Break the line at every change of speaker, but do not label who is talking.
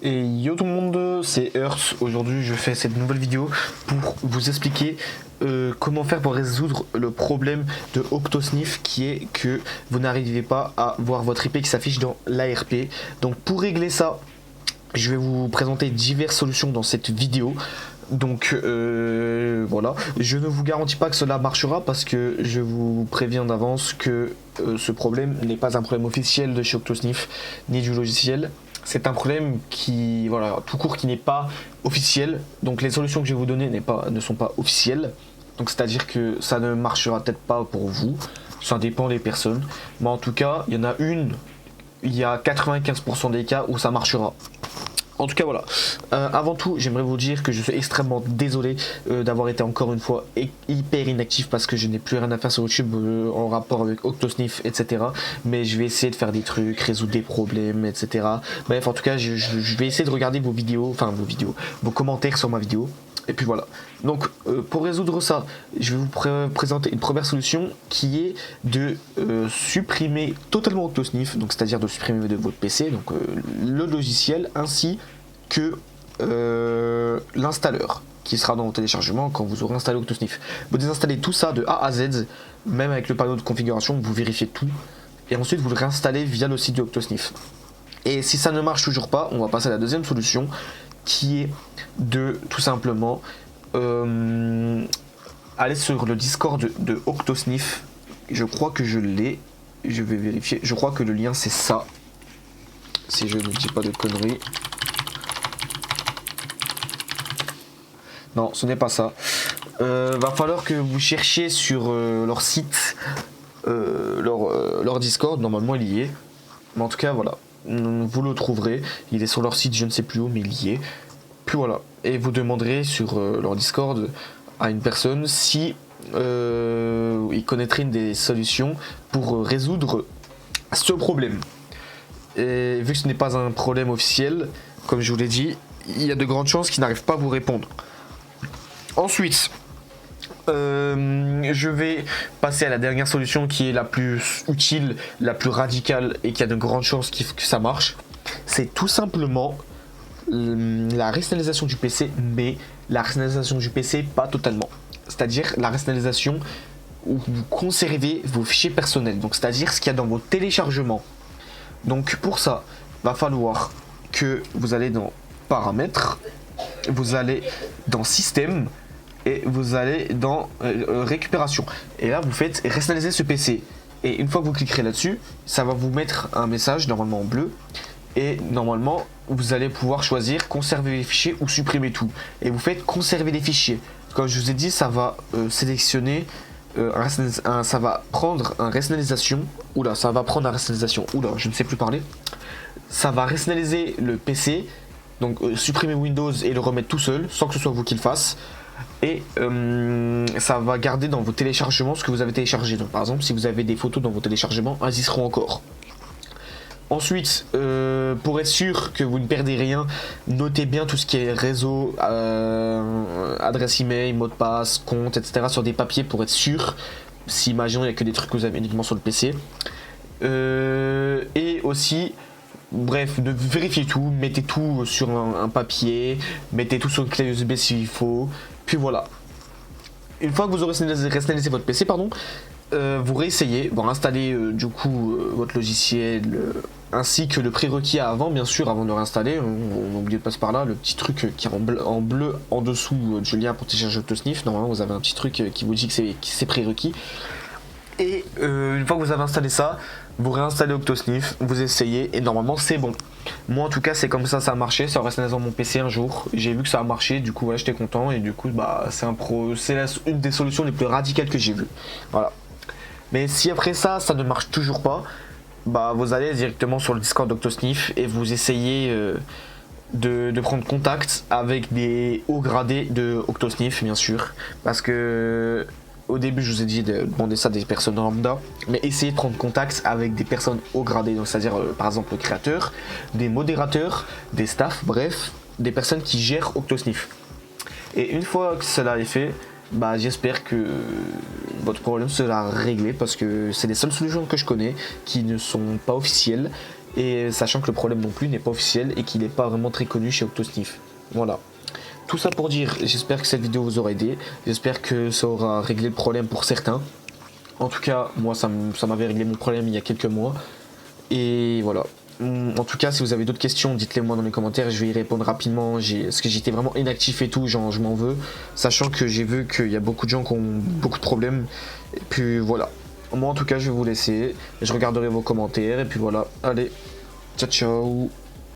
Et yo tout le monde, c'est Earth. Aujourd'hui je fais cette nouvelle vidéo pour vous expliquer comment faire pour résoudre le problème de Octosniff, qui est que vous n'arrivez pas à voir votre IP qui s'affiche dans l'ARP. Donc pour régler ça, je vais vous présenter diverses solutions dans cette vidéo. Donc voilà, je ne vous garantis pas que cela marchera parce que je vous préviens d'avance que ce problème n'est pas un problème officiel de chez Octosniff ni du logiciel. C'est un problème qui, voilà, tout court, qui n'est pas officiel. Donc les solutions que je vais vous donner ne sont pas officielles. Donc c'est-à-dire que ça ne marchera peut-être pas pour vous. Ça dépend des personnes. Mais en tout cas, il y en a une, il y a 95% des cas où ça marchera. En tout cas voilà, avant tout j'aimerais vous dire que je suis extrêmement désolé d'avoir été encore une fois hyper inactif parce que je n'ai plus rien à faire sur YouTube en rapport avec Octosniff, etc. Mais je vais essayer de faire des trucs, résoudre des problèmes, etc. Bref, en tout cas je vais essayer de regarder vos vidéos, vos commentaires sur ma vidéo. Et puis voilà, donc pour résoudre ça, je vais vous présenter une première solution qui est de supprimer totalement Octosniff, donc c'est-à-dire de supprimer de votre PC, donc le logiciel ainsi que l'installeur qui sera dans vos téléchargements quand vous aurez installé Octosniff. Vous désinstallez tout ça de A à Z, même avec le panneau de configuration, vous vérifiez tout, et ensuite vous le réinstallez via le site de Octosniff. Et si ça ne marche toujours pas, on va passer à la deuxième solution, qui est de tout simplement aller sur le Discord de Octosniff. Je crois que je l'ai, je vais vérifier. Je crois que le lien c'est ça, si je ne dis pas de conneries. Non, ce n'est pas ça. Va falloir que vous cherchiez sur leur site, leur Discord. Normalement il y est, mais en tout cas voilà, vous le trouverez. Il est sur leur site, je ne sais plus où, mais il y est. Puis voilà, et vous demanderez sur leur Discord à une personne si il connaîtrait des solutions pour résoudre ce problème. Et vu que ce n'est pas un problème officiel, comme je vous l'ai dit, il y a de grandes chances qu'ils n'arrivent pas à vous répondre. Ensuite, je vais passer à la dernière solution qui est la plus utile, la plus radicale et qui a de grandes chances que ça marche. C'est tout simplement la rationalisation du PC, mais la rationalisation du PC pas totalement. C'est-à-dire la rationalisation où vous conservez vos fichiers personnels, donc c'est-à-dire ce qu'il y a dans vos téléchargements. Donc pour ça, va falloir que vous allez dans paramètres, vous allez dans système et vous allez dans récupération. Et là vous faites rationaliser ce PC. Et une fois que vous cliquerez là-dessus, ça va vous mettre un message normalement en bleu. Et normalement, vous allez pouvoir choisir conserver les fichiers ou supprimer tout. Et vous faites conserver les fichiers. Comme je vous ai dit, ça va sélectionner, ça va prendre un rationalisation. Oula, ça va prendre un rationalisation. Oula, je ne sais plus parler. Ça va rationaliser le PC, donc supprimer Windows et le remettre tout seul, sans que ce soit vous qui le fasse. Et ça va garder dans vos téléchargements ce que vous avez téléchargé. Donc par exemple, si vous avez des photos dans vos téléchargements, elles y seront encore. Ensuite, pour être sûr que vous ne perdez rien, notez bien tout ce qui est réseau, adresse email, mot de passe, compte, etc. sur des papiers pour être sûr. Si imaginons il n'y a que des trucs que vous avez uniquement sur le PC. Et aussi, bref, vérifiez tout, mettez tout sur un papier, mettez tout sur une clé USB s'il faut. Puis voilà. Une fois que vous aurez rationalisé votre PC, vous réessayez, vous réinstallez du coup votre logiciel ainsi que le prérequis avant, bien sûr, avant de réinstaller. On n'oublie de passer par là, le petit truc qui est en bleu en dessous du lien pour télécharger Octosniff. Normalement, vous avez un petit truc qui vous dit que c'est prérequis. Et une fois que vous avez installé ça, vous réinstallez Octosniff, vous essayez et normalement c'est bon. Moi en tout cas c'est comme ça a marché, ça a resté dans mon PC un jour, j'ai vu que ça a marché, du coup voilà j'étais content et du coup bah c'est une des solutions les plus radicales que j'ai vues. Voilà. Mais si après ça ne marche toujours pas, bah vous allez directement sur le Discord d'Octosniff et vous essayez de prendre contact avec des hauts gradés de Octosniff bien sûr, parce que au début je vous ai dit de demander ça à des personnes lambda, mais essayez de prendre contact avec des personnes haut gradées, donc c'est-à-dire par exemple le créateur, des modérateurs, des staffs, bref, des personnes qui gèrent Octosniff. Et une fois que cela est fait, bah j'espère que votre problème sera réglé parce que c'est les seules solutions que je connais qui ne sont pas officielles et sachant que le problème non plus n'est pas officiel et qu'il n'est pas vraiment très connu chez Octosniff. Voilà. Tout ça pour dire, j'espère que cette vidéo vous aura aidé, j'espère que ça aura réglé le problème pour certains. En tout cas, moi ça m'avait réglé mon problème il y a quelques mois. Et voilà. En tout cas, si vous avez d'autres questions, dites-les moi dans les commentaires, je vais y répondre rapidement. Parce que j'étais vraiment inactif et tout, genre je m'en veux. Sachant que j'ai vu qu'il y a beaucoup de gens qui ont beaucoup de problèmes. Et puis voilà. Moi en tout cas, je vais vous laisser. Je regarderai vos commentaires et puis voilà. Allez, ciao ciao.